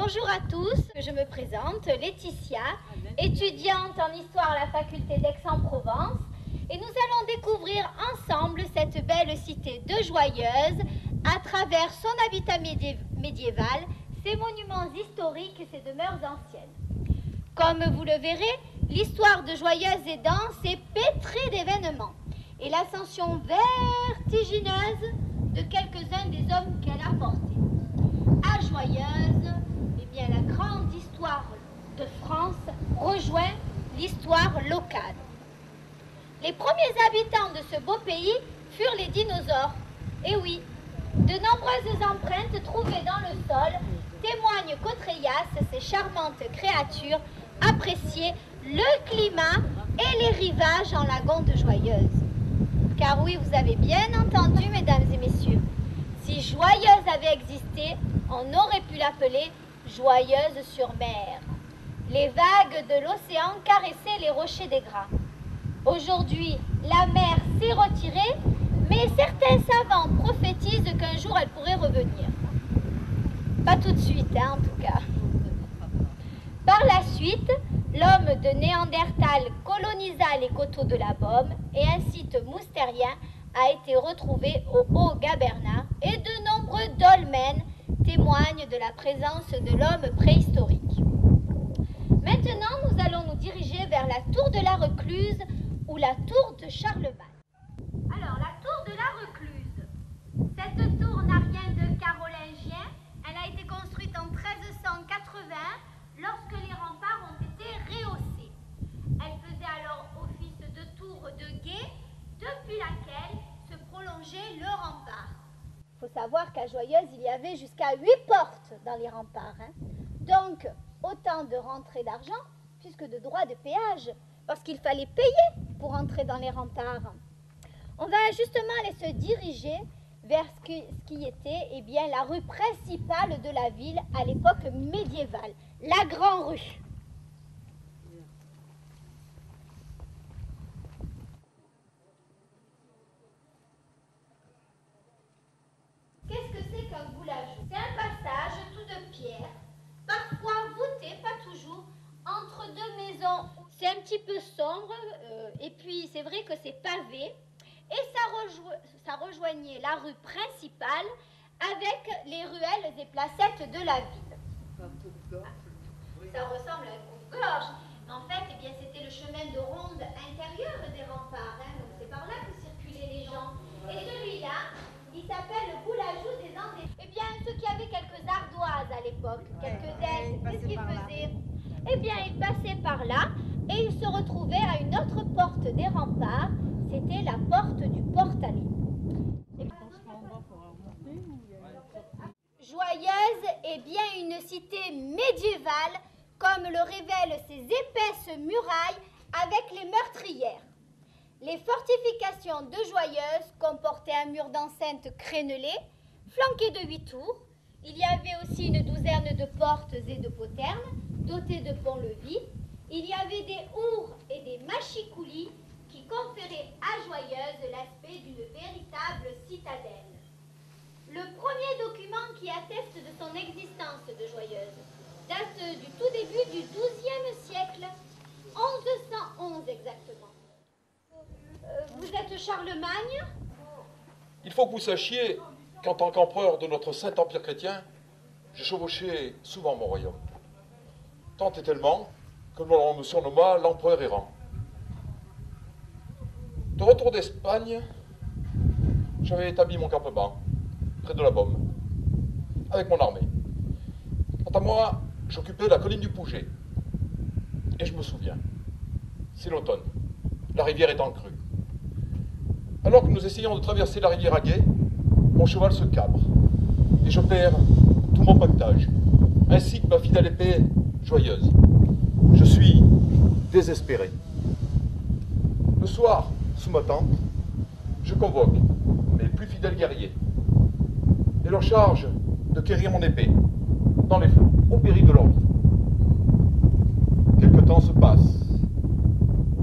Bonjour à tous, je me présente, Laetitia, étudiante en histoire à la faculté d'Aix-en-Provence, et nous allons découvrir ensemble cette belle cité de Joyeuse à travers son habitat médiéval, ses monuments historiques et ses demeures anciennes. Comme vous le verrez, l'histoire de Joyeuse est dense et pétrée d'événements, et l'ascension vertigineuse de quelques-uns des hommes qu'elle a portés. À Joyeuse, eh bien, la grande histoire de France rejoint l'histoire locale. Les premiers habitants de ce beau pays furent les dinosaures. Et oui, de nombreuses empreintes trouvées dans le sol témoignent qu'Autreillas, ces charmantes créatures, appréciaient le climat et les rivages en lagon de Joyeuse. Car oui, vous avez bien entendu, mesdames et messieurs, si Joyeuse avait existé, on aurait pu l'appeler Joyeuse-sur-Mer. Les vagues de l'océan caressaient les rochers des Gras. Aujourd'hui, la mer s'est retirée, mais certains savants prophétisent qu'un jour elle pourrait revenir. Pas tout de suite, hein, en tout cas. Par la suite, l'homme de Néandertal colonisa les coteaux de la Beaume et un site moustérien a été retrouvé au Haut-Gabernat et de nombreux dolmens témoignent de la présence de l'homme préhistorique. Maintenant, nous allons nous diriger vers la tour de la Recluse ou la tour de Charlemagne. Alors, la tour de la Recluse. Cette tour n'a rien de carolingien. Elle a été construite en 1380 lorsque les remparts ont été rehaussés. Elle faisait alors office de tour de guet depuis laquelle se prolongeait le rempart. Il faut savoir qu'à Joyeuse, il y avait jusqu'à 8 portes dans les remparts. Donc, autant de rentrées d'argent, puisque de droits de péage, parce qu'il fallait payer pour entrer dans les remparts. On va justement aller se diriger vers ce qui était eh bien, la rue principale de la ville à l'époque médiévale, la Grande Rue. Qu'est-ce que c'est qu'un boulajou? C'est un passage tout de pierre, parfois voûté, pas toujours, entre deux maisons. C'est un petit peu sombre, et puis c'est vrai que c'est pavé, et ça rejoignait la rue principale avec les ruelles et placettes de la ville. Ça ressemble à un coupe-gorge. En fait, eh bien, c'était le chemin de ronde intérieur des remparts, donc c'est par là que circulaient les gens. Et celui-là, il s'appelle le boulajou des Andes. Eh bien, ceux qui avaient quelques ardoises à l'époque, quelques ailes, qu'est-ce qu'ils faisaient? Eh bien, ils passaient par là et ils se retrouvaient à une autre porte des remparts. C'était la porte du Portalet. Joyeuse est bien une cité médiévale, comme le révèlent ses épaisses murailles avec les meurtrières. Les fortifications de Joyeuse comportaient un mur d'enceinte crénelé, flanqué de 8 tours. Il y avait aussi une douzaine de portes et de poternes, dotées de ponts-levis. Il y avait des ours et des machicoulis qui conféraient à Joyeuse l'aspect d'une véritable citadelle. Le premier document qui atteste de son existence de Joyeuse date du tout début du XIIe siècle, 1111 exactement. Vous êtes Charlemagne? Il faut que vous sachiez qu'en tant qu'empereur de notre saint empire chrétien, j'ai chevauché souvent mon royaume. Tant et tellement que l'on me surnomma l'empereur errant. De retour d'Espagne, j'avais établi mon campement près de la Beaume, avec mon armée. Quant à moi, j'occupais la colline du Pouget. Et je me souviens, c'est l'automne, la rivière est en crue. Alors que nous essayons de traverser la rivière à gué, mon cheval se cabre, et je perds tout mon pactage, ainsi que ma fidèle épée Joyeuse. Je suis désespéré. Le soir, sous ma tente, je convoque mes plus fidèles guerriers et leur charge de quérir mon épée dans les flots, au péril de leur vie. Quelque temps se passe,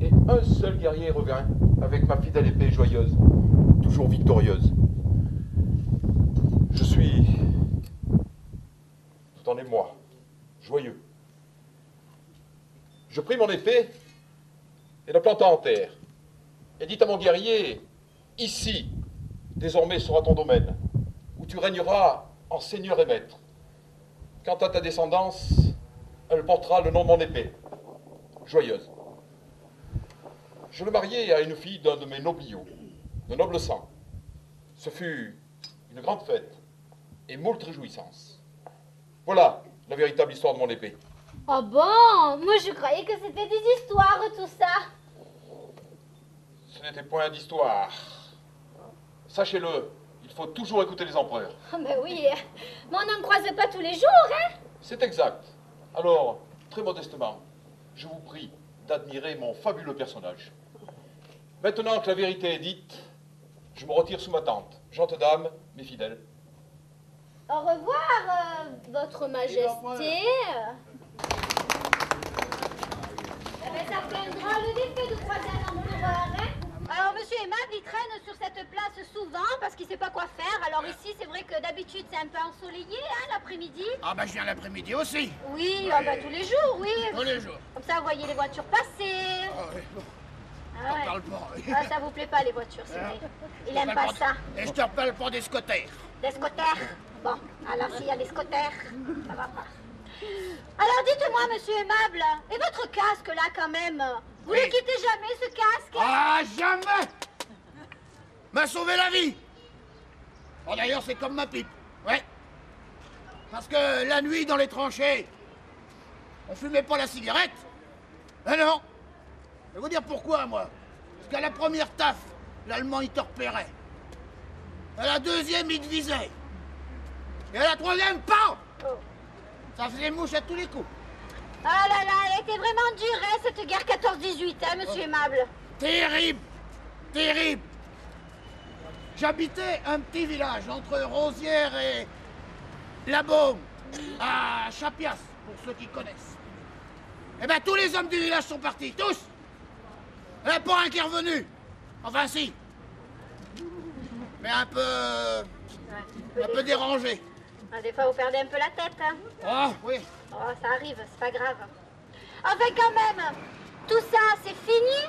et un seul guerrier revient avec ma fidèle épée Joyeuse, toujours victorieuse. Je suis tout en émoi joyeux. Je pris mon épée et la planta en terre, et dit à mon guerrier, ici, désormais sera ton domaine, où tu régneras en seigneur et maître. Quant à ta descendance, elle portera le nom de mon épée, joyeuse. Je le mariai à une fille d'un de mes nobliaux, de noble sang. Ce fut une grande fête et moult réjouissances. Voilà la véritable histoire de mon épée. Oh bon, moi je croyais que c'était des histoires tout ça. Ce n'était point d'histoire. Sachez-le, il faut toujours écouter les empereurs. Ben oui, mais on n'en croise pas tous les jours, hein. C'est exact. Alors, très modestement, je vous prie d'admirer mon fabuleux personnage. Maintenant que la vérité est dite, je me retire sous ma tente. Gentes dames, mes fidèles. Au revoir, votre majesté. Eh ben, ça fait un drôle d'effet de croiser un empereur, hein. Alors, monsieur Aimable, il traîne sur cette place souvent parce qu'il ne sait pas quoi faire. Alors ici, c'est vrai que d'habitude, c'est un peu ensoleillé, hein, l'après-midi. Ah bah je viens l'après-midi aussi. Oui, ah bah, tous les jours, oui. Tous les jours. Comme ça, vous voyez les voitures passer. Ah oui, bon. Ah ouais. Je parle pas. Ah, ça vous plaît pas, les voitures, c'est vrai. Il aime pas ça. Et je te reparle pas des scotters. Des scooters. Bon, alors s'il y a des scooters, ça va pas. Alors dites-moi, monsieur Aimable, et votre casque là quand même, vous Oui. ne quittez jamais ce casque? Ah, jamais m'a sauvé la vie. Bon, d'ailleurs, c'est comme ma pipe. Ouais. Parce que la nuit, dans les tranchées, on fumait pas la cigarette. Ah non. Je vais vous dire pourquoi, moi. Parce qu'à la première taf, l'Allemand, il te repérait. À la deuxième, il te visait. Et à la troisième, PAM! Oh. Ça faisait mouche à tous les coups. Ah là là, elle était vraiment dure, hein, cette guerre 14-18, hein, monsieur Aimable. Terrible. Terrible. J'habitais un petit village entre Rosières et La Baume, à Chapias, pour ceux qui connaissent. Eh ben, tous les hommes du village sont partis, tous. Il n'y en a pas un qui est revenu. Enfin, si. Mais un peu dérangé. Ah, des fois, vous perdez un peu la tête, hein. Oh, oui. Oh, ça arrive, c'est pas grave. Enfin, quand même, tout ça, c'est fini.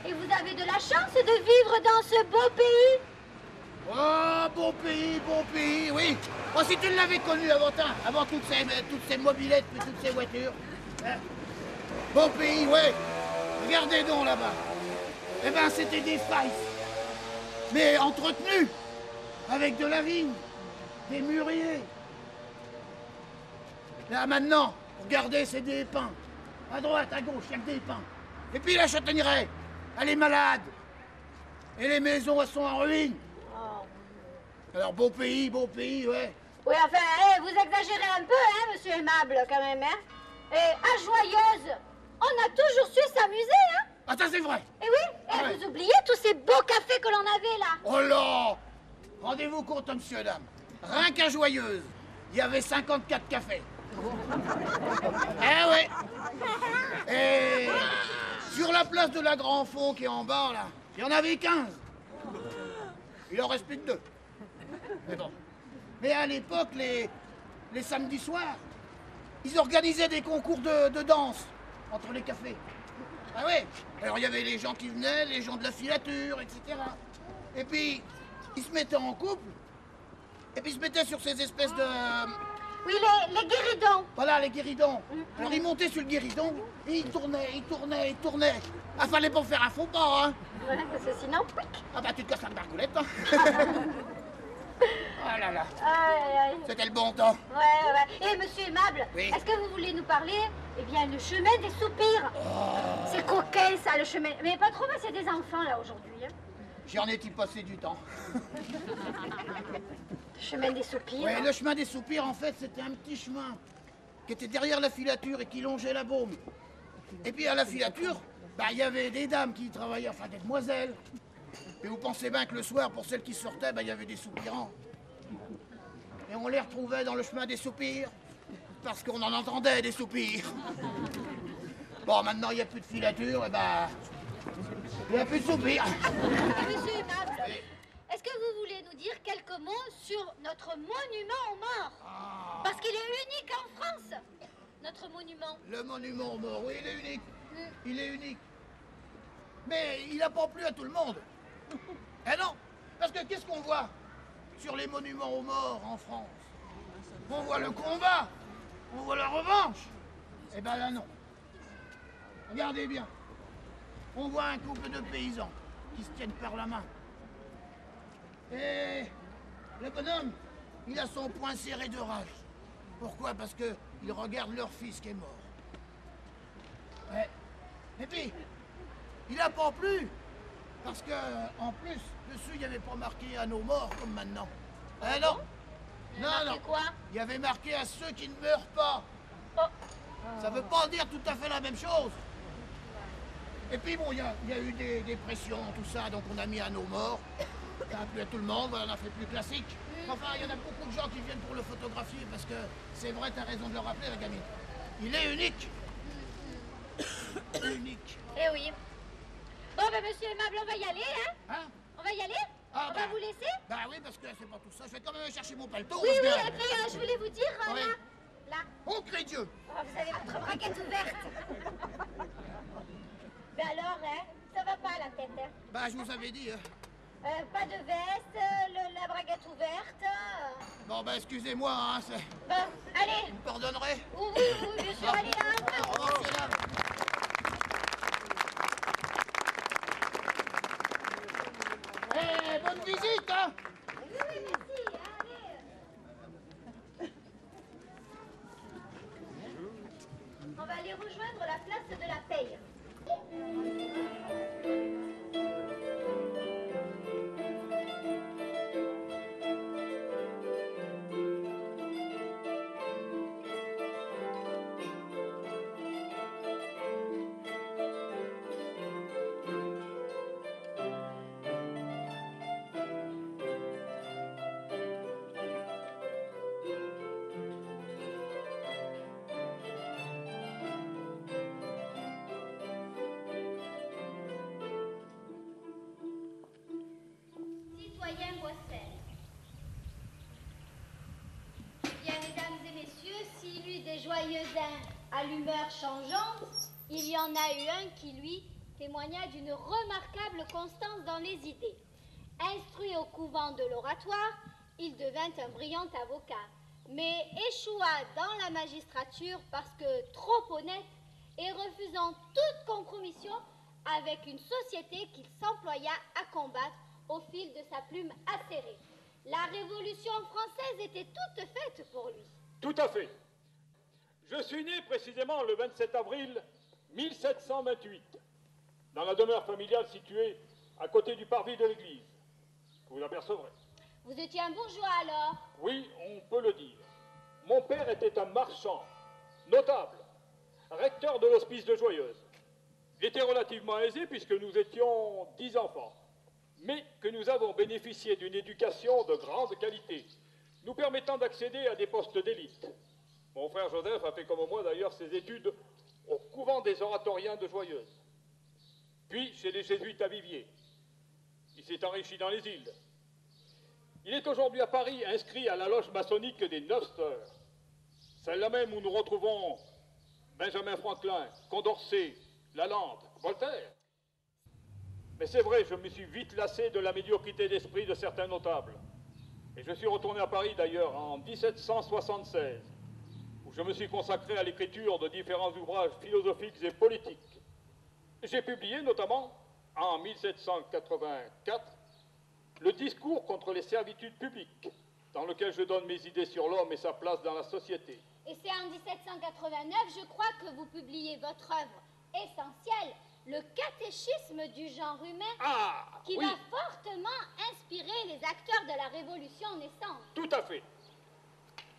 Et vous avez de la chance de vivre dans ce beau pays. Oh, bon pays, oui. Oh, si tu l'avais connu avant toutes ces mobilettes et toutes ces voitures. Hein. Bon pays, ouais. Regardez donc là-bas. Eh ben, c'était des failles. Mais entretenues. Avec de la vigne, des mûriers. Là, maintenant, regardez, c'est des pins. À droite, à gauche, il y a que des pins. Et puis la châtaigneraie, elle est malade. Et les maisons, elles sont en ruine. Oh. Alors, beau pays, ouais. Oui, enfin, vous exagérez un peu, hein, monsieur Aimable, quand même, hein. Et à Joyeuse, on a toujours su s'amuser, hein. Ah, ça, c'est vrai. Et oui, et Ah ouais. vous oubliez tous ces beaux cafés que l'on avait, là. Oh là! Rendez-vous compte, monsieur, dame. Rien qu'à Joyeuse, il y avait 54 cafés. Eh ouais. Et sur la place de la Grand Fond qui est en bas, là, il y en avait 15. Il en reste plus que 2. Mais bon. Mais à l'époque, les samedis soirs, ils organisaient des concours de danse entre les cafés. Ah ouais. Alors il y avait les gens qui venaient, les gens de la filature, etc. Et puis, ils se mettaient en couple, et puis ils se mettaient sur ces espèces de... Oui, les guéridons. Voilà, les guéridons. Alors ils montaient sur le guéridon, et ils tournaient. Ah, fallait pas faire un faux pas, hein. Ouais, parce que sinon, pic. Ah bah tu te casses la margoulette, hein. Ah là là, Aïe, aïe. c'était le bon temps. Ouais. Et monsieur Aimable, Oui. est-ce que vous voulez nous parler, eh bien, le chemin des soupirs? C'est coquin, ça, le chemin. Mais pas trop, parce qu'il y a des enfants, là, aujourd'hui. Hein. J'en ai-y passé du temps. Le chemin des soupirs. Ouais, le chemin des soupirs, en fait, c'était un petit chemin qui était derrière la filature et qui longeait la Baume. Et puis à la filature, bah, il y avait des dames qui y travaillaient, enfin des demoiselles. Et vous pensez bien que le soir, pour celles qui sortaient, bah, il y avait des soupirants. Et on les retrouvait dans le chemin des soupirs, parce qu'on en entendait des soupirs. Bon, maintenant, il n'y a plus de filature, et bah, il n'y a plus de soupirs. Monsieur Aimable, est-ce que vous voulez nous dire quelques mots sur notre monument aux morts? Parce qu'il est unique en France. Notre monument. Le monument aux morts, oui, il est unique. Il est unique. Mais il n'a pas plu à tout le monde. Eh non, parce que qu'est-ce qu'on voit sur les monuments aux morts en France? On voit le combat, on voit la revanche. Eh ben là non. Regardez bien. On voit un couple de paysans qui se tiennent par la main. Et le bonhomme, il a son poing serré de rage. Pourquoi? Parce qu'ils regardent leur fils qui est mort. Ouais. Et puis, il a pas plu. Parce que, en plus, dessus, il n'y avait pas marqué à nos morts comme maintenant. Eh non. Non. Quoi? Il y avait marqué à ceux qui ne meurent pas. Oh. Ça veut pas dire tout à fait la même chose. Et puis bon, il y a eu des pressions, tout ça, donc on a mis à nos morts. Ça a plu à tout le monde, voilà, on a fait plus classique. Enfin, il y en a beaucoup de gens qui viennent pour le photographier, parce que c'est vrai, t'as raison de le rappeler, la gamine. Il est unique. Unique. Eh oui. Bon, ben, monsieur aimable, on va y aller, hein? Hein? On va y aller? Ah, On bah, va vous laisser? Bah oui, parce que c'est pas tout ça. Je vais quand même aller chercher mon paletot. Oui, parce oui, que... et puis je voulais vous dire, Oui. là. Oh, crée Dieu! Oh, vous avez votre braguette ouverte. Ben alors, hein? Ça va pas la tête, hein? Bah, je vous avais dit. Pas de veste, la braguette ouverte. Bon, bah, excusez-moi, hein, c'est... Bon, allez. Vous me pardonnerez? Oui, oui, bien sûr, allez, hein. Au revoir, monsieur, dame. Eh, bonne visite, hein? Oui, merci, allez. On va aller rejoindre la place de la Paye. Citoyen Boissel. Bien, mesdames et messieurs, s'il eut des joyeux-uns à l'humeur changeante, il y en a eu un qui, lui, témoigna d'une remarquable constance dans les idées. Instruit au couvent de l'Oratoire, il devint un brillant avocat, mais échoua dans la magistrature parce que trop honnête et refusant toute compromission avec une société qu'il s'employa à combattre au fil de sa plume acérée. La Révolution française était toute faite pour lui. Tout à fait. Je suis né précisément le 27 avril 1728, dans la demeure familiale située à côté du parvis de l'église. Vous l'apercevrez. Vous étiez un bourgeois alors? Oui, on peut le dire. Mon père était un marchand, notable, recteur de l'hospice de Joyeuse. Il était relativement aisé puisque nous étions 10 enfants, mais que nous avons bénéficié d'une éducation de grande qualité, nous permettant d'accéder à des postes d'élite. Mon frère Joseph a fait comme moi d'ailleurs ses études au couvent des oratoriens de Joyeuse, puis chez les jésuites à Viviers. Il s'est enrichi dans les îles. Il est aujourd'hui à Paris inscrit à la loge maçonnique des 9 Sœurs, celle-là même où nous retrouvons Benjamin Franklin, Condorcet, Lalande, Voltaire. Mais c'est vrai, je me suis vite lassé de la médiocrité d'esprit de certains notables. Et je suis retourné à Paris d'ailleurs en 1776, où je me suis consacré à l'écriture de différents ouvrages philosophiques et politiques. J'ai publié notamment, en 1784, le discours contre les servitudes publiques, dans lequel je donne mes idées sur l'homme et sa place dans la société. Et c'est en 1789, je crois, que vous publiez votre œuvre essentielle, le catéchisme du genre humain, qui oui, va fortement inspirer les acteurs de la Révolution naissante. Tout à fait.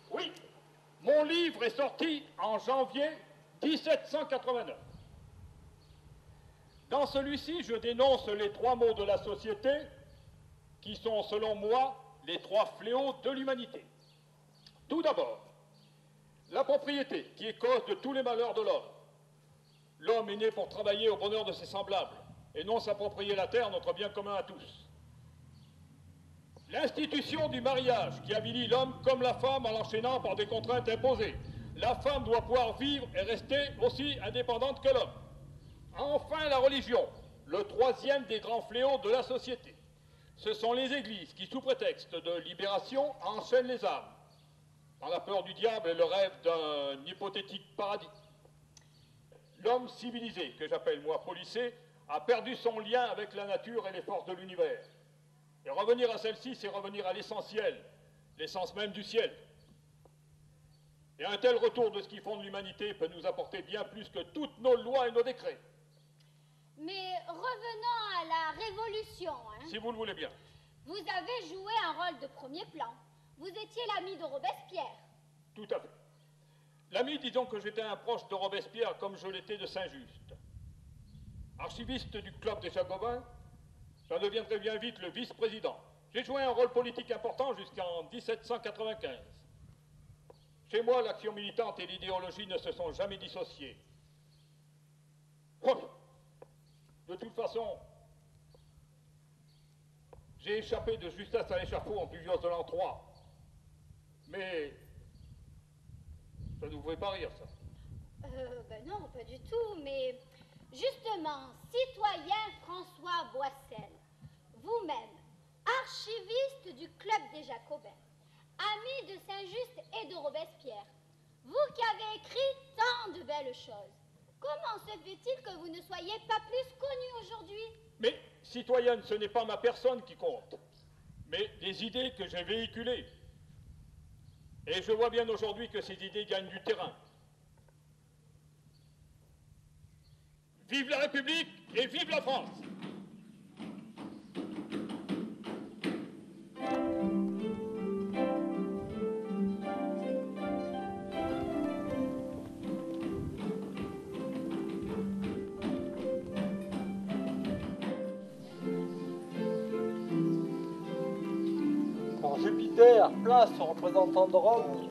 Oui, mon livre est sorti en janvier 1789. Dans celui-ci, je dénonce les 3 maux de la société, qui sont, selon moi, les 3 fléaux de l'humanité. Tout d'abord, la propriété, qui est cause de tous les malheurs de l'homme. L'homme est né pour travailler au bonheur de ses semblables, et non s'approprier la terre, notre bien commun à tous. L'institution du mariage, qui avilit l'homme comme la femme en l'enchaînant par des contraintes imposées. la femme doit pouvoir vivre et rester aussi indépendante que l'homme. Enfin, la religion, le troisième des grands fléaux de la société. Ce sont les églises qui, sous prétexte de libération, enchaînent les âmes, dans la peur du diable et le rêve d'un hypothétique paradis. L'homme civilisé, que j'appelle moi policé, a perdu son lien avec la nature et les forces de l'univers. Et revenir à celle-ci, c'est revenir à l'essentiel, l'essence même du ciel. Et un tel retour de ce qui fonde l'humanité peut nous apporter bien plus que toutes nos lois et nos décrets. Mais revenons à la Révolution. Si vous le voulez bien. Vous avez joué un rôle de premier plan. Vous étiez l'ami de Robespierre. Tout à fait. L'ami, disons que j'étais un proche de Robespierre comme je l'étais de Saint-Just. Archiviste du club des Jacobins, j'en deviendrai bien vite le vice-président. J'ai joué un rôle politique important jusqu'en 1795. Chez moi, l'action militante et l'idéologie ne se sont jamais dissociées. De toute façon, j'ai échappé de justesse à l'échafaud en pluviose de l'an 3. Mais ça ne vous fait pas rire, ça? Ben non, pas du tout, mais justement, citoyen François Boissel, vous-même, archiviste du Club des Jacobins, ami de Saint-Just et de Robespierre, vous qui avez écrit tant de belles choses, comment se fait-il que vous ne soyez pas plus connu aujourd'hui? Mais, citoyenne, ce n'est pas ma personne qui compte, mais les idées que j'ai véhiculées. Et je vois bien aujourd'hui que ces idées gagnent du terrain. Vive la République et vive la France! Par Jupiter, place au représentant de Rome.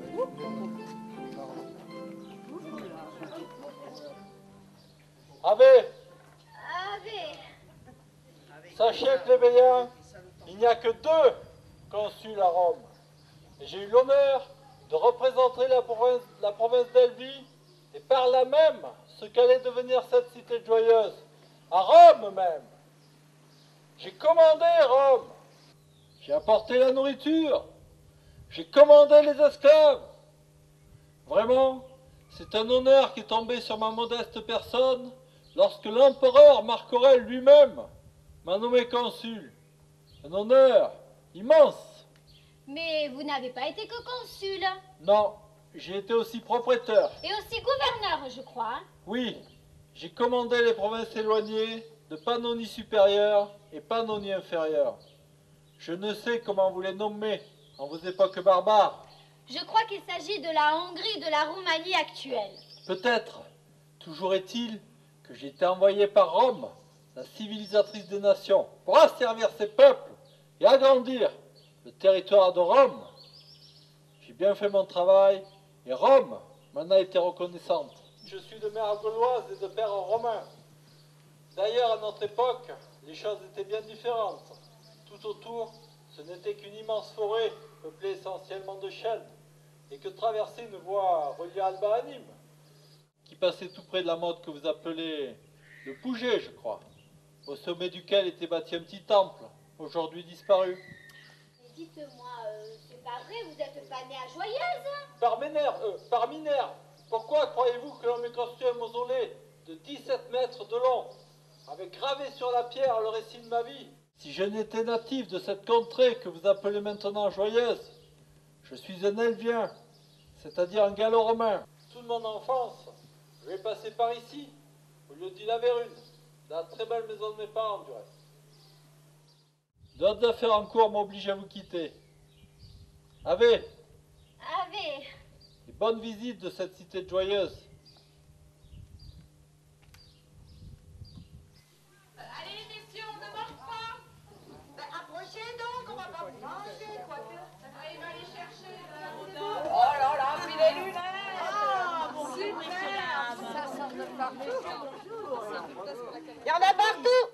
Ave, sachez, plébéiens, il n'y a que 2 consuls à Rome. Et j'ai eu l'honneur de représenter la province d'Albi et par là même ce qu'allait devenir cette cité joyeuse, à Rome même. J'ai commandé Rome, j'ai apporté la nourriture, j'ai commandé les esclaves. Vraiment, c'est un honneur qui est tombé sur ma modeste personne lorsque l'empereur Marc Aurèle lui-même m'a nommé consul. Un honneur immense. Mais vous n'avez pas été que consul. Non, j'ai été aussi propriétaire. Et aussi gouverneur, je crois. Oui, j'ai commandé les provinces éloignées de Pannonie supérieure et Pannonie inférieure. Je ne sais comment vous les nommer en vos époques barbares. Je crois qu'il s'agit de la Hongrie et de la Roumanie actuelle. Peut-être. Toujours est-il que j'ai été envoyé par Rome, la civilisatrice des nations, pour asservir ses peuples et agrandir le territoire de Rome. J'ai bien fait mon travail et Rome m'en a été reconnaissante. Je suis de mère gauloise et de père romain. D'ailleurs, à notre époque, les choses étaient bien différentes. Tout autour, ce n'était qu'une immense forêt peuplée essentiellement de chênes et que traversait une voie reliée à Alba à Nîmes, qui passait tout près de la motte que vous appelez le Pouget, je crois, au sommet duquel était bâti un petit temple, aujourd'hui disparu. Dites-moi, c'est pas vrai, vous êtes pas né à Joyeuse? Par Minerve, pourquoi croyez-vous que l'on m'ait construit un mausolée de 17 mètres de long, avec gravé sur la pierre le récit de ma vie? Si je n'étais natif de cette contrée que vous appelez maintenant Joyeuse, je suis un Elvien, c'est-à-dire un gallo-romain. Toute mon enfance, je vais passer par ici, au lieu d'y laver une, dans la très belle maison de mes parents, du reste. D'autres affaires en cours m'obligent à vous quitter. Ave, et bonne visite de cette cité joyeuse. Allez, messieurs, on ne mange pas. Approchez donc, on va pas vous manger, quoi. Allez, va aller chercher la... Oh là là, puis les lunettes. Ah, bon, super. Ça me parle. Il y en a partout.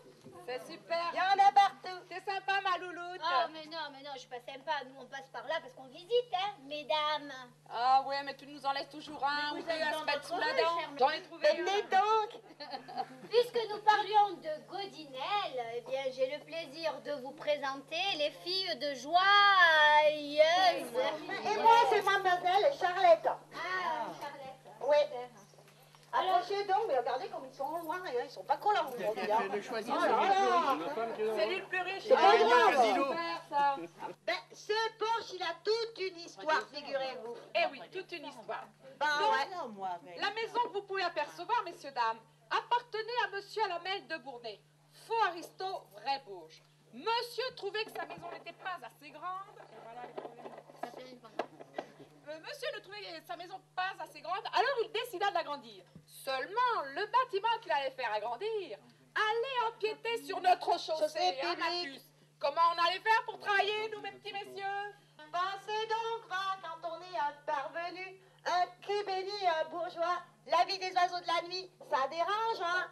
C'est super. Il y en a partout. C'est sympa, ma louloute. Oh, mais non, je suis pas sympa. Nous, on passe par là parce qu'on visite, hein, mesdames. Ah ouais, mais tu nous en laisses toujours un ou deux à se mettre sous la dent. chère J'en ai trouvé Venez un. donc. Puisque nous parlions de Godinel, eh bien, j'ai le plaisir de vous présenter les filles de Joyeuse. Et moi, c'est mademoiselle Charlotte. Ah, Charlotte. Oui. Approchez donc, mais regardez comme ils sont loin, hein, ils sont pas collants aujourd'hui. Hein. C'est lui le plus riche. C'est pas grave. Super, ça. Ben, ce Porsche, il a toute une histoire, figurez-vous. Eh oui, toute une histoire. Ben, Donc, ouais. La maison que vous pouvez apercevoir, messieurs, dames, appartenait à monsieur Alamel de Bournay. Faux aristo, vrai Bourge. Monsieur trouvait que sa maison n'était pas assez grande. Et voilà les problèmes. Monsieur ne trouvait sa maison pas assez grande, alors il décida de l'agrandir. Seulement, le bâtiment qu'il allait faire agrandir allait empiéter sur notre chaussée, hein, Mathus. Comment on allait faire pour travailler, nous, mes petits messieurs? Pensez donc, va, quand on est un parvenu, un cul béni, un bourgeois, la vie des oiseaux de la nuit, ça dérange, hein?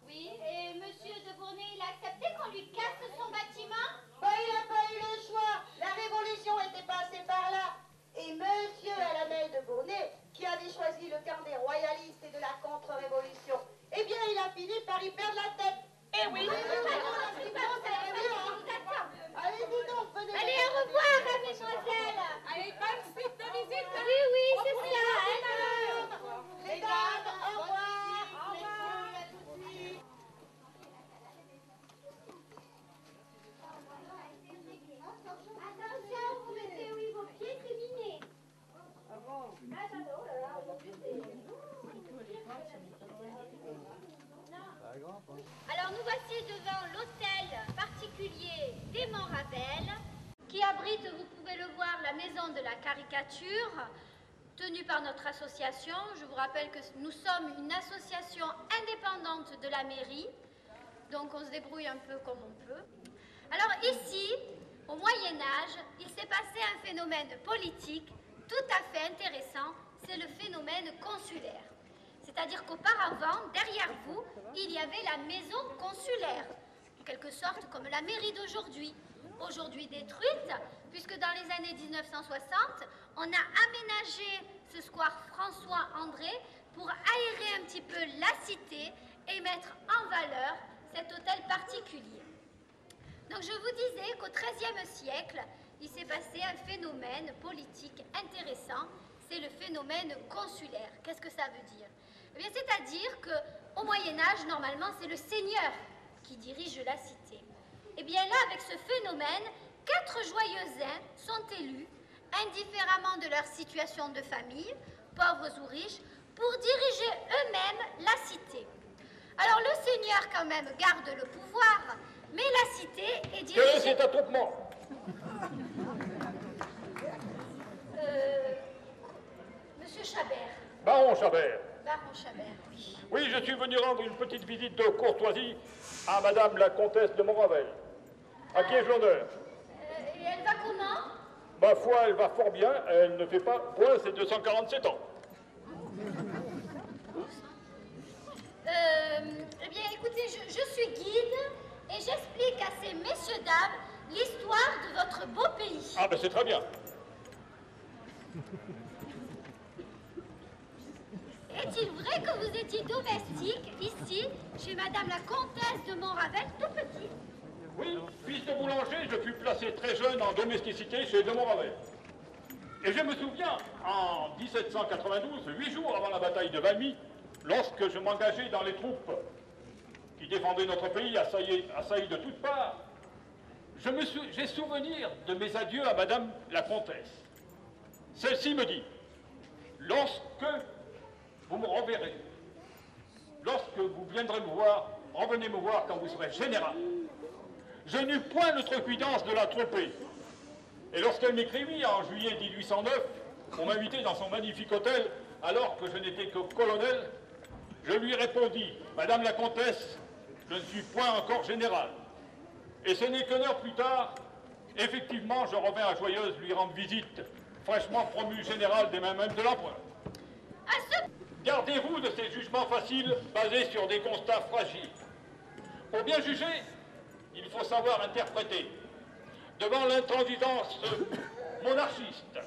Oui, et monsieur de Bournay, il a accepté qu'on lui casse son bâtiment? Ben, il n'a pas eu le choix, la révolution était passée par là. Et monsieur Alamel de Bournay, qui avait choisi le camp des royalistes et de la contre-révolution, eh bien, il a fini par y perdre la tête. Eh oui. Allez-y donc, venez. Allez, au revoir, hein, mesdemoiselles. Allez, bonne suite de visite. Oui, oui, c'est ça. Hein. Mesdames, au revoir. Attention, vous mettez, oui, vos pieds féminés. Alors nous voici devant l'hôtel particulier des Monts-Ravel qui abrite, vous pouvez le voir, la maison de la caricature tenue par notre association. Je vous rappelle que nous sommes une association indépendante de la mairie, donc on se débrouille un peu comme on peut. Alors ici, au Moyen-Âge, il s'est passé un phénomène politique tout à fait intéressant, c'est le phénomène consulaire. C'est-à-dire qu'auparavant, derrière vous, il y avait la maison consulaire, en quelque sorte comme la mairie d'aujourd'hui. Aujourd'hui détruite, puisque dans les années 1960, on a aménagé ce square François-André pour aérer un petit peu la cité et mettre en valeur cet hôtel particulier. Donc je vous disais qu'au XIIIe siècle, il s'est passé un phénomène politique intéressant, c'est le phénomène consulaire. Qu'est-ce que ça veut dire? Eh bien, c'est-à-dire qu'au Moyen-Âge, normalement, c'est le seigneur qui dirige la cité. Eh bien là, avec ce phénomène, 4 joyeusains sont élus, indifféremment de leur situation de famille, pauvres ou riches, pour diriger eux-mêmes la cité. Alors le seigneur, quand même, garde le pouvoir, mais la cité est dirigée... Quel est cet attroupement? Monsieur Chabert. Baron Chabert. Baron Chabert, oui. Oui, je suis venu rendre une petite visite de courtoisie à Madame la Comtesse de Montravel. À qui ai-je l'honneur? Et elle va comment? Ma foi, elle va fort bien, elle ne fait pas point ses 247 ans. Eh bien, écoutez, je suis guide et j'explique à ces messieurs dames l'histoire de votre beau pays. Ah ben c'est très bien. Est-il vrai que vous étiez domestique ici, chez Madame la Comtesse de Montravel, tout petit? Oui, fils de boulanger, je fus placé très jeune en domesticité chez de Montravel. Et je me souviens, en 1792, 8 jours avant la bataille de Valmy, lorsque je m'engageais dans les troupes qui défendaient notre pays assaillis de toutes parts, j'ai souvenir de mes adieux à Madame la Comtesse. Celle-ci me dit, lorsque vous me reverrez, lorsque vous viendrez me voir, revenez me voir quand vous serez général. Je n'eus point l'outrecuidance de la tromper. Et lorsqu'elle m'écrivit en juillet 1809, pour m'inviter dans son magnifique hôtel, alors que je n'étais que colonel, je lui répondis, Madame la Comtesse, je ne suis point encore général. Et ce n'est qu'une heure plus tard, effectivement, je revins à Joyeuse lui rendre visite, fraîchement promu général des mains même de l'empereur. Gardez-vous de ces jugements faciles basés sur des constats fragiles. Pour bien juger, il faut savoir interpréter. Devant l'intransigeance monarchistes,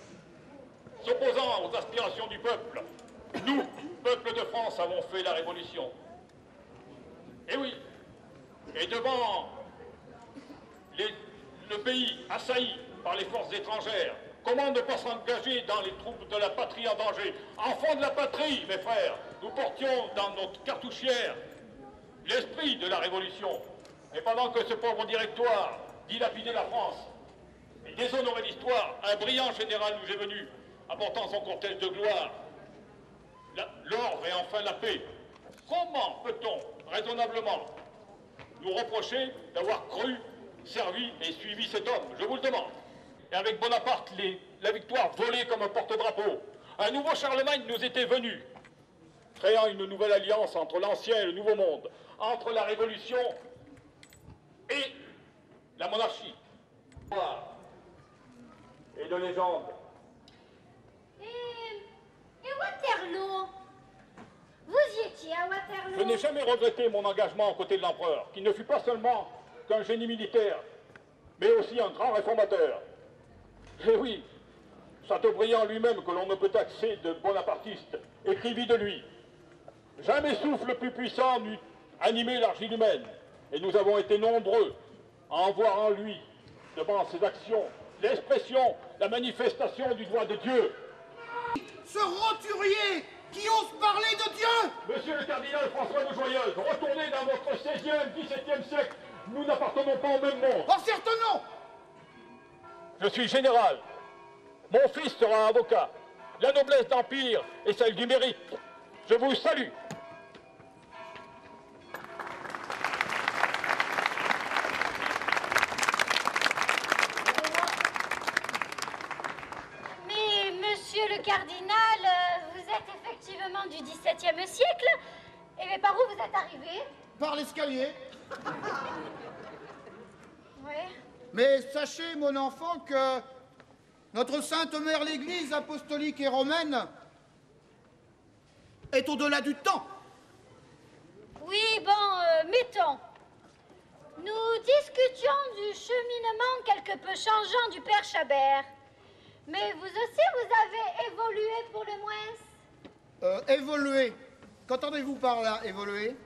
s'opposant aux aspirations du peuple. Nous, peuple de France, avons fait la révolution. Et oui, et devant le pays assailli par les forces étrangères, comment ne pas s'engager dans les troupes de la patrie en danger? Enfants de la patrie, mes frères, nous portions dans notre cartouchière l'esprit de la révolution. Et pendant que ce pauvre directoire dilapidait la France et déshonorait l'histoire, un brillant général nous est venu, apportant son cortège de gloire, l'ordre et enfin la paix. Comment peut-on raisonnablement nous reprocher d'avoir cru, servi et suivi cet homme? Je vous le demande. Et avec Bonaparte, la victoire volée comme un porte-drapeau. Un nouveau Charlemagne nous était venu, créant une nouvelle alliance entre l'ancien et le nouveau monde, entre la révolution et la monarchie. Et de légende. Et Waterloo? Vous y étiez à Waterloo? Je n'ai jamais regretté mon engagement aux côtés de l'empereur, qui ne fut pas seulement qu'un génie militaire, mais aussi un grand réformateur. Et oui, Chateaubriand lui-même, que l'on ne peut taxer de bonapartiste, écrivit de lui: jamais souffle plus puissant n'eût animé l'argile humaine, et nous avons été nombreux à en voir en lui, devant ses actions, l'expression, la manifestation du doigt de Dieu. Ce roturier qui ose parler de Dieu! Monsieur le cardinal François de Joyeuse, retournez dans votre 16e, 17e siècle, nous n'appartenons pas au même monde. Oh, certes non! Je suis général. Mon fils sera avocat. La noblesse d'empire est celle du mérite. Je vous salue. Mais, monsieur le cardinal, vous êtes effectivement du XVIIe siècle. Et mais par où vous êtes arrivé? Par l'escalier. Oui. Mais sachez, mon enfant, que notre Sainte Mère l'Église apostolique et romaine est au-delà du temps. Oui, bon, mettons. Nous discutions du cheminement quelque peu changeant du père Chabert. Mais vous aussi, vous avez évolué pour le moins. Évoluer. Qu'entendez-vous par là, évoluer?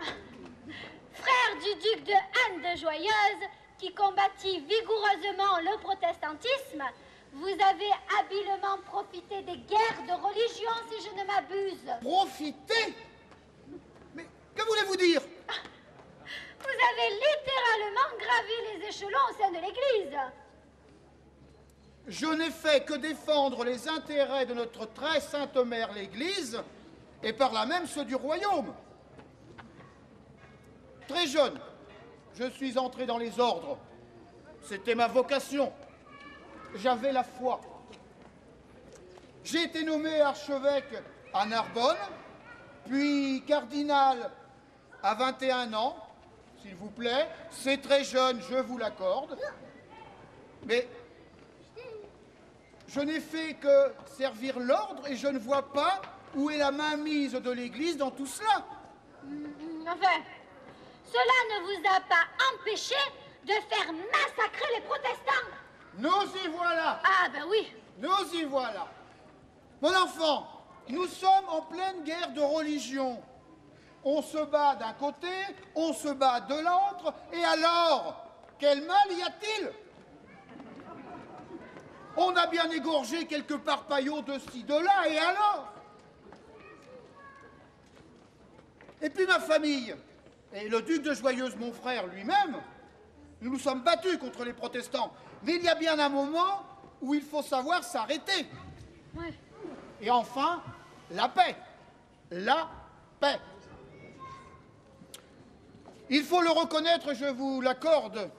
Frère du duc de Anne de Joyeuse, qui combattit vigoureusement le protestantisme, vous avez habilement profité des guerres de religion, si je ne m'abuse. Profiter? Mais que voulez-vous dire? Vous avez littéralement gravé les échelons au sein de l'Église. Je n'ai fait que défendre les intérêts de notre très sainte mère l'Église, et par là même ceux du royaume. Très jeune, je suis entré dans les ordres. C'était ma vocation. J'avais la foi. J'ai été nommé archevêque à Narbonne, puis cardinal à 21 ans, s'il vous plaît. C'est très jeune, je vous l'accorde. Mais je n'ai fait que servir l'ordre et je ne vois pas où est la mainmise de l'Église dans tout cela. Enfin, cela ne vous a pas empêché de faire massacrer les protestants. Nous y voilà. Ah ben oui. Nous y voilà. Mon enfant, nous sommes en pleine guerre de religion. On se bat d'un côté, on se bat de l'autre, et alors, quel mal y a-t-il? On a bien égorgé quelques parpaillots de ci, de là, et alors? Et puis ma famille, et le duc de Joyeuse, mon frère lui-même, nous nous sommes battus contre les protestants. Mais il y a bien un moment où il faut savoir s'arrêter. Ouais. Et enfin, la paix. La paix. Il faut le reconnaître, je vous l'accorde,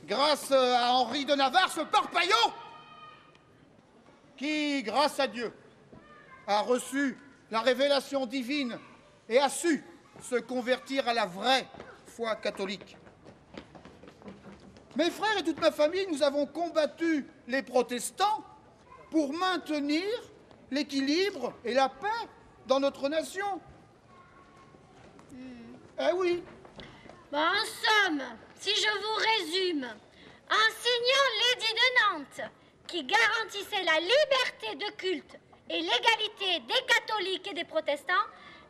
grâce à Henri de Navarre, ce parpaillot, qui, grâce à Dieu, a reçu la révélation divine et a su se convertir à la vraie foi catholique. Mes frères et toute ma famille, nous avons combattu les protestants pour maintenir l'équilibre et la paix dans notre nation. Eh oui. Bon, en somme, si je vous résume, enseignant l'édit de Nantes, qui garantissait la liberté de culte et l'égalité des catholiques et des protestants,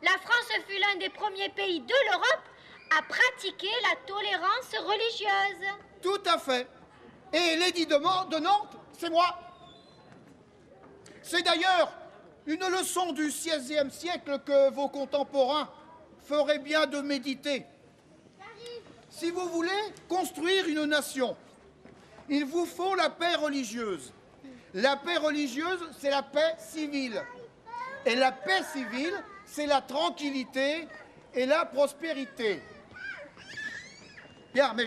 la France fut l'un des premiers pays de l'Europe à pratiquer la tolérance religieuse. Tout à fait. Et l'édit de Nantes, c'est moi. C'est d'ailleurs une leçon du XVIe siècle que vos contemporains feraient bien de méditer. Si vous voulez construire une nation, il vous faut la paix religieuse. La paix religieuse, c'est la paix civile. Et la paix civile, c'est la tranquillité et la prospérité. Bien, mais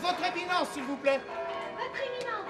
votre éminence, s'il vous plaît. Votre éminence.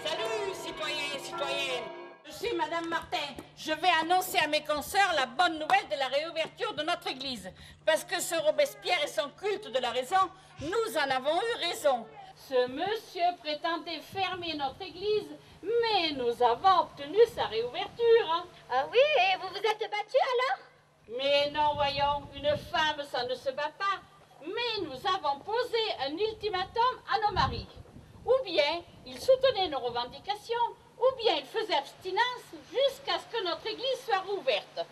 Salut, citoyens et citoyennes. Je suis Madame Martin. Je vais annoncer à mes consoeurs la bonne nouvelle de la réouverture de notre église. Parce que ce Robespierre et son culte de la raison, nous en avons eu raison. Ce monsieur prétendait fermer notre église, mais nous avons obtenu sa réouverture. Ah oui, et vous vous êtes battu alors? Mais non, voyons, une femme, ça ne se bat pas. Mais nous avons posé un ultimatum à nos maris. Ou bien ils soutenaient nos revendications, ou bien ils faisaient abstinence jusqu'à ce que notre église soit rouverte.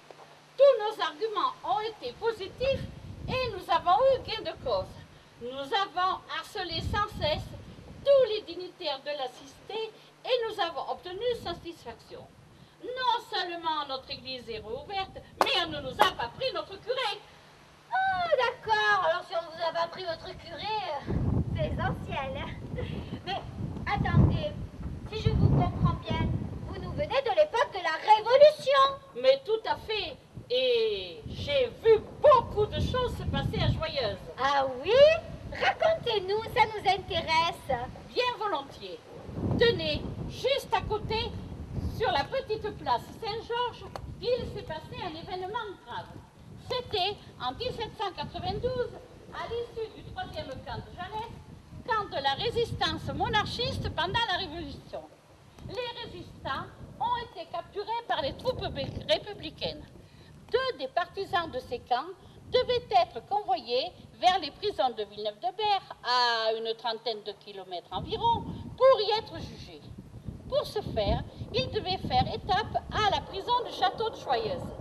Tous nos arguments ont été positifs et nous avons eu gain de cause. Nous avons harcelé sans cesse tous les dignitaires de la cité et nous avons obtenu satisfaction. Non seulement notre église est rouverte, mais on ne nous a pas pris notre curé. Ah, d'accord. Alors si on vous a pas pris votre curé, c'est essentiel. Mais attendez, si je vous comprends bien, vous nous venez de l'époque de la Révolution. Mais tout à fait. Et j'ai vu beaucoup de choses se passer à Joyeuse. Ah oui? Racontez-nous, ça nous intéresse. Bien volontiers. Tenez, juste à côté, sur la petite place Saint-Georges, il s'est passé un événement grave. C'était en 1792, à l'issue du 3e camp de Jalès, camp de la résistance monarchiste pendant la Révolution. Les résistants ont été capturés par les troupes républicaines. 2 des partisans de ces camps devaient être convoyés vers les prisons de Villeneuve-de-Berg, à une trentaine de kilomètres environ, pour y être jugés. Pour ce faire, ils devaient faire étape à la prison du château de Joyeuse.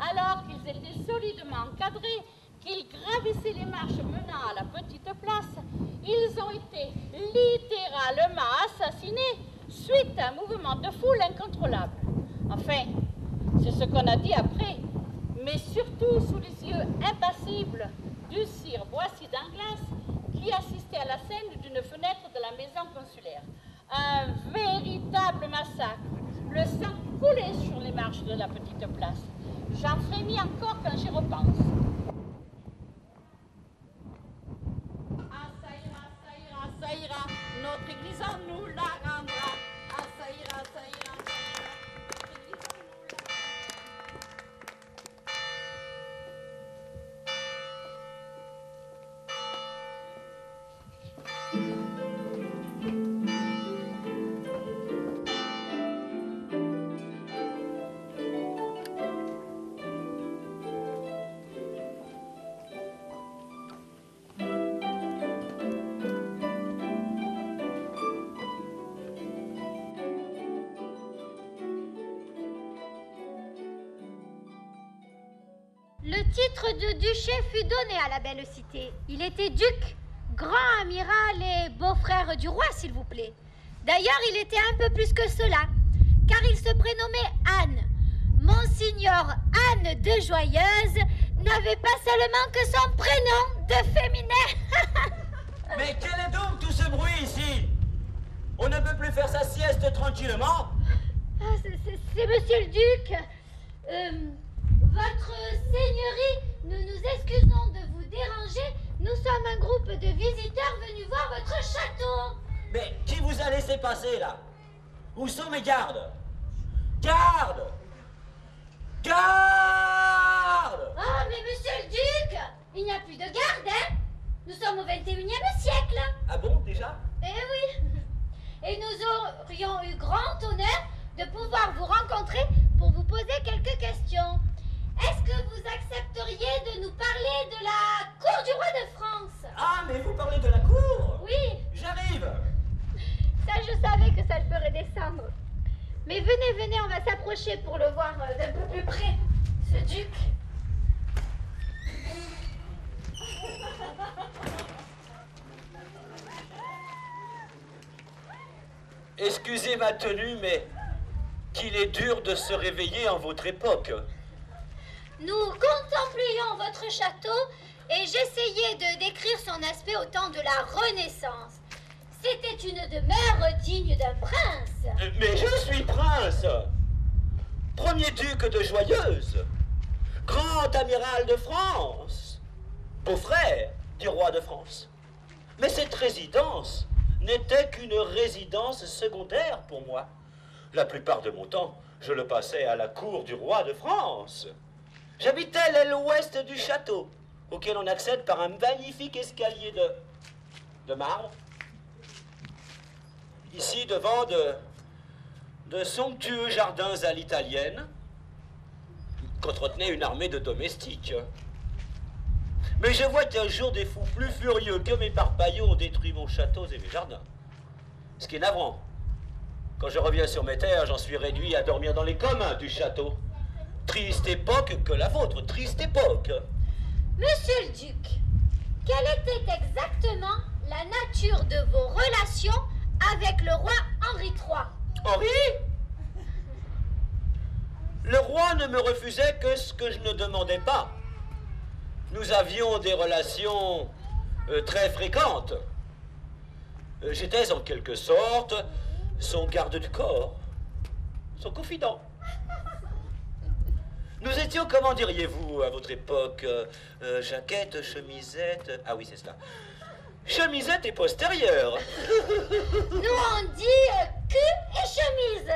Alors qu'ils étaient solidement encadrés, qu'ils gravissaient les marches menant à la petite place, ils ont été littéralement assassinés suite à un mouvement de foule incontrôlable. Enfin, c'est ce qu'on a dit après, mais surtout sous les yeux impassibles du sire Boissy d'Anglas qui assistait à la scène d'une fenêtre de la maison consulaire. Un véritable massacre. Le sang coulait sur les marches de la petite place. J'en frémis encore quand j'y repense. Ah, ça ira, notre église en nous la rendra. Ah, ça ira, notre église en nous la Le titre de duché fut donné à la belle cité. Il était duc, grand amiral et beau-frère du roi, s'il vous plaît. D'ailleurs, il était un peu plus que cela, car il se prénommait Anne. Monseigneur Anne de Joyeuse n'avait pas seulement que son prénom de féminin. Mais quel est donc tout ce bruit ici? On ne peut plus faire sa sieste tranquillement? Ah, c'est monsieur le duc. Votre seigneurie, nous nous excusons de vous déranger. Nous sommes un groupe de visiteurs venus voir votre château. Mais qui vous a laissé passer là? Où sont mes gardes? Gardes! Garde! Ah, mais monsieur le duc, il n'y a plus de garde, hein? Nous sommes au 21e siècle. Ah bon, déjà? Eh oui. Et nous aurions eu grand honneur de pouvoir vous rencontrer pour vous poser quelques questions. Est-ce que vous accepteriez de nous parler de la cour du roi de France? Ah, mais vous parlez de la cour? Oui. J'arrive. Ça, je savais que ça le ferait descendre. Mais venez, venez, on va s'approcher pour le voir d'un peu plus près, ce duc. Excusez ma tenue, mais qu'il est dur de se réveiller en votre époque. Nous contemplions votre château et j'essayais de décrire son aspect au temps de la Renaissance. C'était une demeure digne d'un prince. Mais je suis prince, premier duc de Joyeuse, grand amiral de France, beau-frère du roi de France. Mais cette résidence n'était qu'une résidence secondaire pour moi. La plupart de mon temps, je le passais à la cour du roi de France. J'habitais l'aile ouest du château, auquel on accède par un magnifique escalier de marbre. Ici, devant de somptueux jardins à l'italienne, qu'entretenait une armée de domestiques. Mais je vois qu'un jour des fous plus furieux que mes parpaillots ont détruit mon château et mes jardins. Ce qui est navrant. Quand je reviens sur mes terres, j'en suis réduit à dormir dans les communs du château. Triste époque que la vôtre, triste époque. Monsieur le duc, quelle était exactement la nature de vos relations avec le roi Henri III? Henri? Le roi ne me refusait que ce que je ne demandais pas. Nous avions des relations très fréquentes. J'étais en quelque sorte son garde du corps, son confident. Nous étions, comment diriez-vous à votre époque, jaquette, chemisette... Ah oui, c'est cela. Chemisette et postérieure. Nous on dit cul et chemise.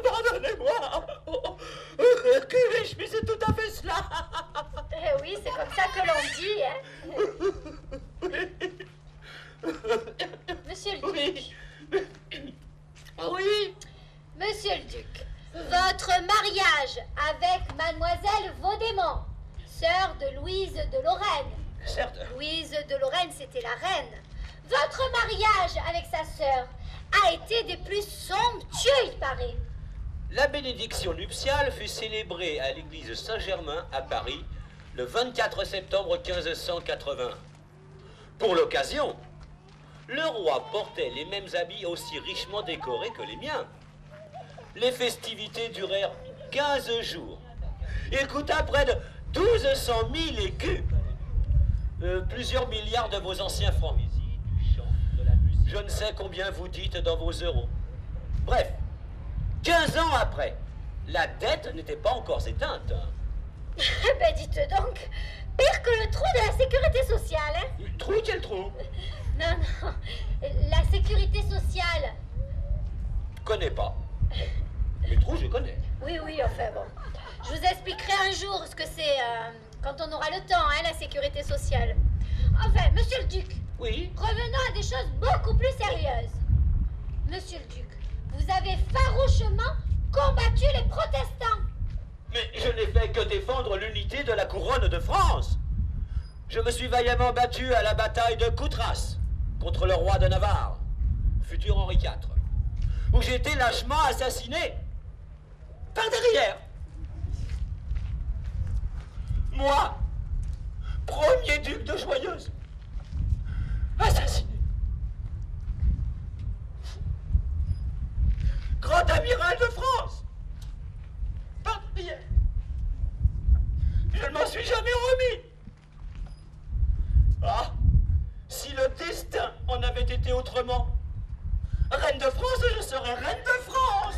Pardonnez-moi. Cul et chemise, c'est tout à fait cela. Eh oui, c'est comme ça que l'on dit, hein. Monsieur le duc. Oui. Monsieur le duc, votre mariage avec mademoiselle Vaudémont, sœur de Louise de Lorraine. Certes. Louise de Lorraine, c'était la reine. Votre mariage avec sa sœur a été des plus somptueux, il paraît. La bénédiction nuptiale fut célébrée à l'église Saint-Germain à Paris le 24 septembre 1580. Pour l'occasion, le roi portait les mêmes habits aussi richement décorés que les miens. Les festivités durèrent 15 jours et coûta près de 1200 000 écus. Plusieurs milliards de vos anciens francs. Je ne sais combien vous dites dans vos euros. Bref, 15 ans après, la dette n'était pas encore éteinte. Ben dites donc, pire que le trou de la sécurité sociale, hein. Trou, quel trou? Non, non, la sécurité sociale. Je connais pas. Les trous, je connais. Oui, oui, enfin bon. Je vous expliquerai un jour ce que c'est quand on aura le temps, hein, la sécurité sociale. Enfin, monsieur le duc. Oui. Revenons à des choses beaucoup plus sérieuses. Monsieur le duc, vous avez farouchement combattu les protestants. Mais je n'ai fait que défendre l'unité de la couronne de France. Je me suis vaillamment battu à la bataille de Coutras contre le roi de Navarre, futur Henri IV, où j'ai été lâchement assassiné par derrière. Moi, premier duc de Joyeuse, assassiné. Grand amiral de France, par derrière. Je ne m'en suis jamais remis. Ah, si le destin en avait été autrement, reine de France, je serais reine de France.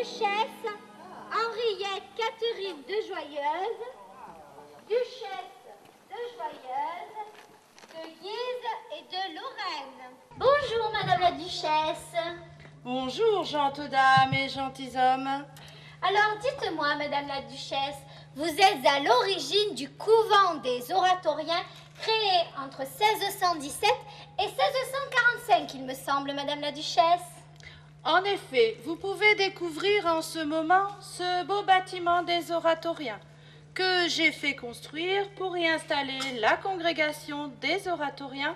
duchesse Henriette Catherine de Joyeuse, duchesse de Joyeuse, de Guise et de Lorraine. Bonjour, Madame la Duchesse. Bonjour, gentes dames et gentilshommes. Alors, dites-moi, Madame la Duchesse, vous êtes à l'origine du couvent des oratoriens créé entre 1617 et 1645, il me semble, Madame la Duchesse. En effet, vous pouvez découvrir en ce moment ce beau bâtiment des oratoriens que j'ai fait construire pour y installer la congrégation des oratoriens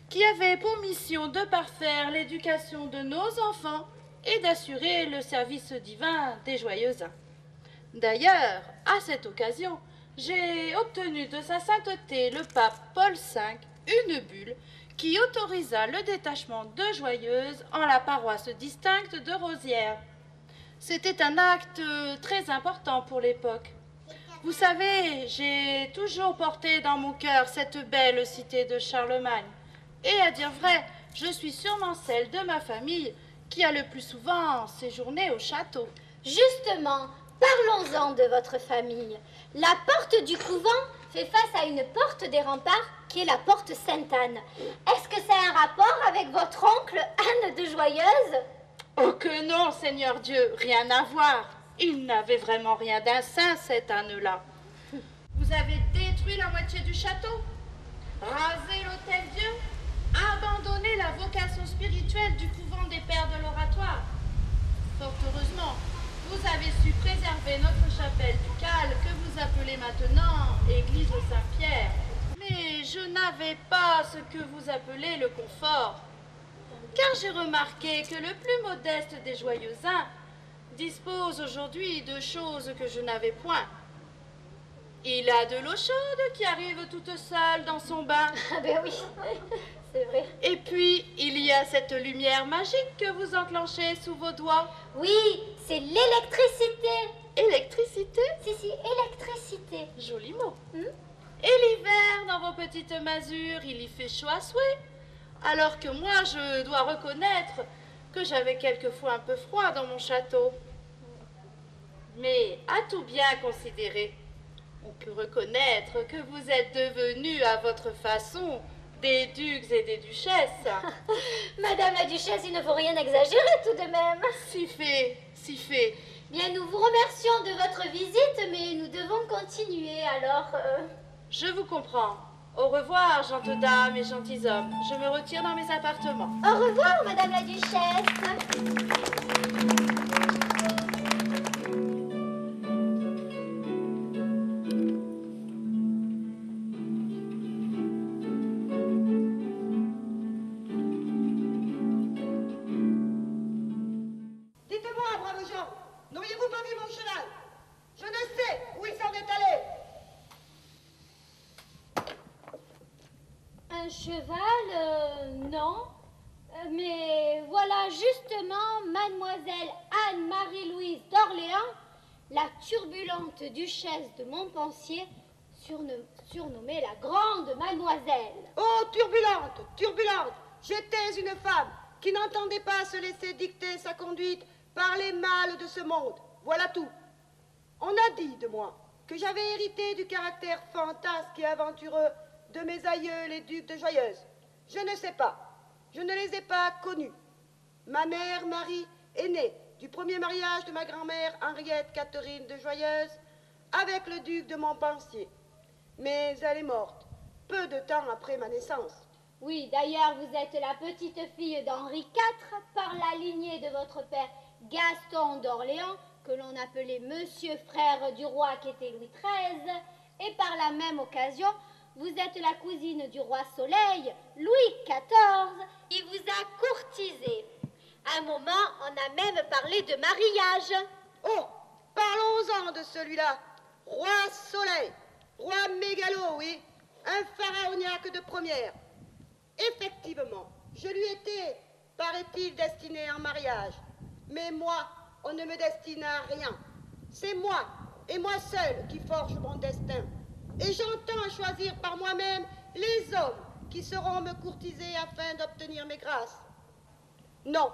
qui avait pour mission de parfaire l'éducation de nos enfants et d'assurer le service divin des joyeuses. D'ailleurs, à cette occasion, j'ai obtenu de sa sainteté le pape Paul V une bulle qui autorisa le détachement de joyeuses en la paroisse distincte de Rosières. C'était un acte très important pour l'époque. Vous savez, j'ai toujours porté dans mon cœur cette belle cité de Charlemagne. Et à dire vrai, je suis sûrement celle de ma famille qui a le plus souvent séjourné au château. Justement, parlons-en de votre famille. La porte du couvent fait face à une porte des remparts qui est la porte Sainte-Anne. Est-ce que ça a un rapport avec votre oncle Anne de Joyeuse? Oh que non, Seigneur Dieu, rien à voir. Il n'avait vraiment rien d'un saint, cette Anne-là. Vous avez détruit la moitié du château, rasé l'hôtel-Dieu, abandonné la vocation spirituelle du couvent des Pères de l'Oratoire. Fort heureusement, vous avez su préserver notre chapelle ducale que vous appelez maintenant Église Saint-Pierre. Mais je n'avais pas ce que vous appelez le confort, car j'ai remarqué que le plus modeste des joyeuxins dispose aujourd'hui de choses que je n'avais point. Il a de l'eau chaude qui arrive toute seule dans son bain. Ah ben oui, c'est vrai. Et puis, il y a cette lumière magique que vous enclenchez sous vos doigts. Oui, c'est l'électricité. Électricité? Si, électricité. Joli mot. Hmm? Et l'hiver, dans vos petites masures, il y fait chaud à souhait. Alors que moi, je dois reconnaître que j'avais quelquefois un peu froid dans mon château. Mais à tout bien considérer, on peut reconnaître que vous êtes devenus à votre façon des ducs et des duchesses. Madame la Duchesse, il ne faut rien exagérer tout de même. Si fait, si fait. Bien, nous vous remercions de votre visite, mais nous devons continuer, alors... Je vous comprends. Au revoir, gentes dames et gentilshommes. Je me retire dans mes appartements. Au revoir, Madame la Duchesse. Dites-moi, braves gens, n'auriez-vous pas vu mon cheval? Je ne sais où il s'en est allé. Un cheval, non. Mais voilà justement Mademoiselle Anne-Marie-Louise d'Orléans, la turbulente duchesse de Montpensier, surnommée la Grande Mademoiselle. Oh, turbulente, turbulente, j'étais une femme qui n'entendait pas se laisser dicter sa conduite par les mâles de ce monde. Voilà tout. On a dit de moi que j'avais hérité du caractère fantasque et aventureux de mes aïeux les ducs de Joyeuse. Je ne sais pas. Je ne les ai pas connus. Ma mère, Marie, est née du premier mariage de ma grand-mère Henriette Catherine de Joyeuse avec le duc de Montpensier. Mais elle est morte peu de temps après ma naissance. Oui, d'ailleurs, vous êtes la petite fille d'Henri IV par la lignée de votre père Gaston d'Orléans, que l'on appelait Monsieur frère du roi qui était Louis XIII, et par la même occasion, vous êtes la cousine du roi Soleil, Louis XIV. Il vous a courtisé. À un moment, on a même parlé de mariage. Oh, parlons-en de celui-là. Roi Soleil, roi mégalo, oui, un pharaoniaque de première. Effectivement, je lui étais, paraît-il, destiné en mariage. Mais moi, on ne me destine à rien. C'est moi, et moi seul, qui forge mon destin. Et j'entends choisir par moi-même les hommes qui sauront me courtiser afin d'obtenir mes grâces. Non,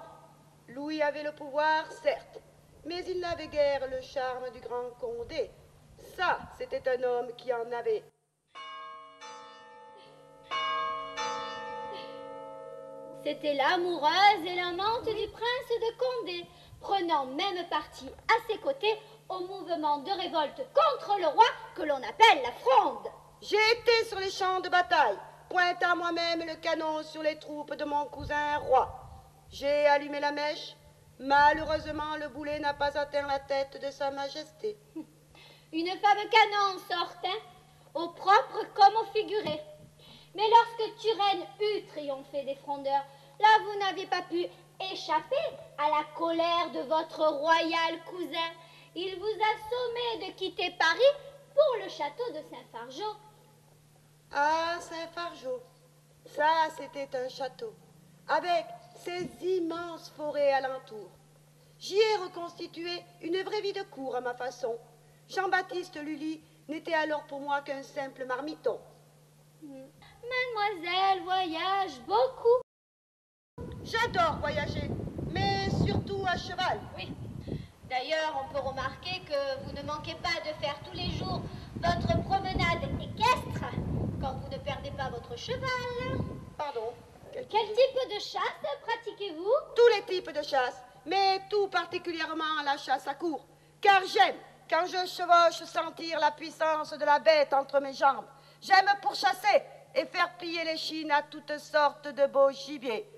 Louis avait le pouvoir, certes, mais il n'avait guère le charme du grand Condé. Ça, c'était un homme qui en avait. C'était l'amoureuse et l'amante du prince de Condé, prenant même parti à ses côtés au mouvement de révolte contre le roi que l'on appelle la Fronde. J'ai été sur les champs de bataille, pointant moi-même le canon sur les troupes de mon cousin roi. J'ai allumé la mèche. Malheureusement, le boulet n'a pas atteint la tête de sa majesté. Une femme canon sortait, au propre comme au figuré. Mais lorsque Turenne eut triomphé des frondeurs, là vous n'aviez pas pu échapper à la colère de votre royal cousin. Il vous a sommé de quitter Paris pour le château de Saint-Fargeau. Ah, Saint-Fargeau, ça c'était un château, avec ses immenses forêts alentour. J'y ai reconstitué une vraie vie de cour à ma façon. Jean-Baptiste Lully n'était alors pour moi qu'un simple marmiton. Mademoiselle voyage beaucoup. J'adore voyager, mais surtout à cheval. Oui. D'ailleurs, on peut remarquer que vous ne manquez pas de faire tous les jours votre promenade équestre quand vous ne perdez pas votre cheval. Pardon? Quel type de chasse pratiquez-vous? Tous les types de chasse, mais tout particulièrement la chasse à courre, car j'aime, quand je chevauche, sentir la puissance de la bête entre mes jambes. J'aime pourchasser et faire plier les chines à toutes sortes de beaux gibiers,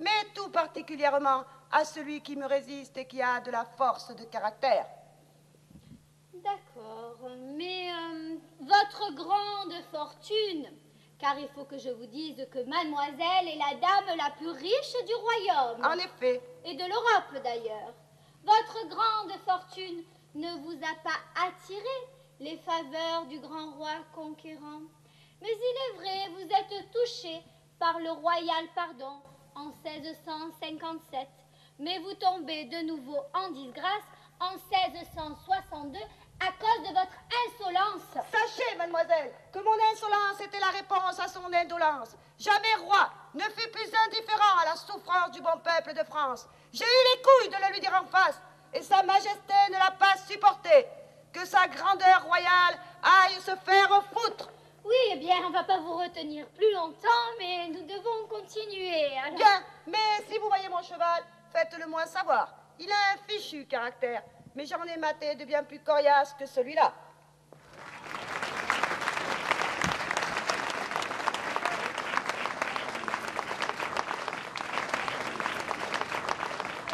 mais tout particulièrement à celui qui me résiste et qui a de la force de caractère. D'accord, mais votre grande fortune, car il faut que je vous dise que mademoiselle est la dame la plus riche du royaume. En effet. Et de l'Europe d'ailleurs. Votre grande fortune ne vous a pas attiré les faveurs du grand roi conquérant. Mais il est vrai, vous êtes touché par le royal pardon en 1657. Mais vous tombez de nouveau en disgrâce en 1662 à cause de votre insolence. Sachez, mademoiselle, que mon insolence était la réponse à son indolence. Jamais roi ne fut plus indifférent à la souffrance du bon peuple de France. J'ai eu les couilles de le lui dire en face, et sa majesté ne l'a pas supporté. Que sa grandeur royale aille se faire foutre. Oui, eh bien, on ne va pas vous retenir plus longtemps, mais nous devons continuer. Alors... Bien, mais si vous voyez mon cheval, faites-le moi savoir. Il a un fichu caractère, mais j'en ai maté de bien plus coriace que celui-là.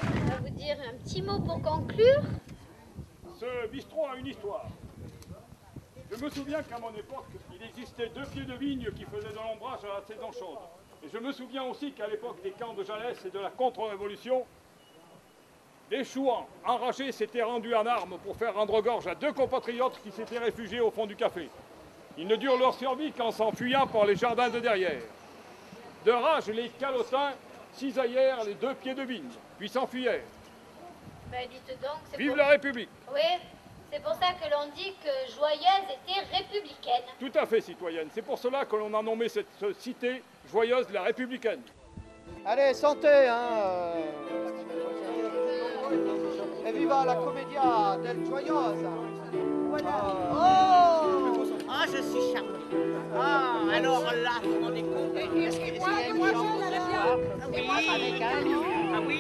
On va vous dire un petit mot pour conclure. Ce bistrot a une histoire. Je me souviens qu'à mon époque, il existait 2 pieds de vigne qui faisaient de l'ombrage à la saison chaude. Et je me souviens aussi qu'à l'époque des camps de Jalès et de la contre-révolution, les chouans enragés s'étaient rendus en armes pour faire rendre gorge à 2 compatriotes qui s'étaient réfugiés au fond du café. Ils ne durent leur survie qu'en s'enfuyant par les jardins de derrière. De rage, les calotins cisaillèrent les 2 pieds de vigne, puis s'enfuyèrent. Ben, dites donc, c'est Vive pour... la République! Oui, c'est pour ça que l'on dit que Joyeuse était républicaine. Tout à fait, citoyenne. C'est pour cela que l'on a nommé cette cité Joyeuse la Républicaine. Allez, santé, hein Et viva la commedia del Joyeuse. Voilà. Oh! Ah, je suis charmée. Ah, alors là, vous m'en est compte. Est-ce qu'il y a une chambre ce soir? Oui, avec un lit. Ah oui.